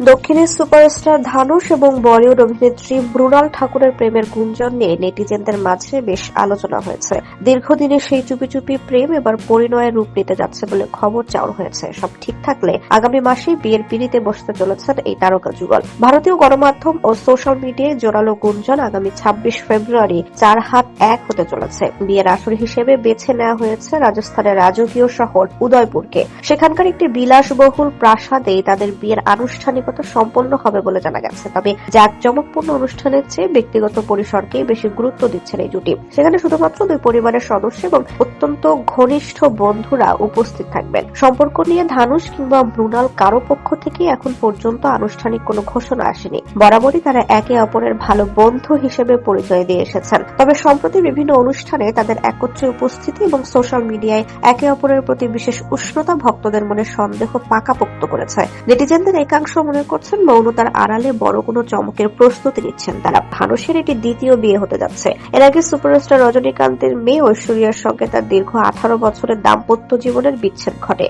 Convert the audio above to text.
দক্ষিণের সুপারস্টার ধানুষ এবং বলিউড অভিনেত্রী মৃণাল ঠাকুরের প্রেমের গুঞ্জন নিয়ে নেটিজেনদের মাঝে বেশ আলোচনা হয়েছে। দীর্ঘদিনের সেই চুপি চুপি প্রেম এবার পরিণয়ের রূপ নিতে যাচ্ছে বলে খবর চাউর হয়েছে। সব ঠিক থাকলে আগামী মাসেই বিয়ের পিঁড়িতে বসতে চলেছেন এই তারকা যুগল। ভারতীয় গণমাধ্যম ও সোশ্যাল মিডিয়ায় জোরালো গুঞ্জন আগামী ২৬ ফেব্রুয়ারি ৪ হাত ১ হতে চলেছে। বিয়ের আসর হিসেবে বেছে নেওয়া হয়েছে রাজস্থানের রাজকীয় শহর উদয়পুরকে। সেখানকার একটি বিলাসবহুল প্রাসাদেই তাদের বিয়ের আনুষ্ঠানিকতা সম্পন্ন হবে বলে জানা গেছে। তবে জাঁকজমকপূর্ণ অনুষ্ঠানের চেয়ে ব্যক্তিগত পরিসরকেই বেশি গুরুত্ব দিচ্ছেন এই জুটি। সেখানে শুধুমাত্র দুই পরিবারের সদস্য এবং অত্যন্ত ঘনিষ্ঠ বন্ধুরা উপস্থিত থাকবেন। সম্পর্ক নিয়ে ধানুষ কিংবা মৃণাল কারো পক্ষ থেকে এখন পর্যন্ত আনুষ্ঠানিক কোনো ঘোষণা আসেনি। বরাবরই তারা একে অপরের ভালো বন্ধু হিসেবে পরিচয় দিয়ে এসেছেন। তবে সম্প্রতি বিভিন্ন অনুষ্ঠানে তাদের একত্রে উপস্থিতি এবং সোশ্যাল মিডিয়ায় একে অপরের প্রতি বিশেষ উষ্ণতা ভক্তদের মনে সন্দেহ পাকাপোক্ত করেছে। নেটিজেনদের একাংশ মনে করছেন মৌনতার আড়ালে বড় কোনো চমকের প্রস্তুতি নিচ্ছেন তারা। ধানুষের এটি দ্বিতীয় বিয়ে হতে যাচ্ছে। এর আগে সুপারস্টার রজনীকান্তের মেয়ে ঐশ্বরিয়ার সঙ্গে তার দীর্ঘ ১৮ বছরের দাম্পত্য জীবনের বিচ্ছেদ ঘটে।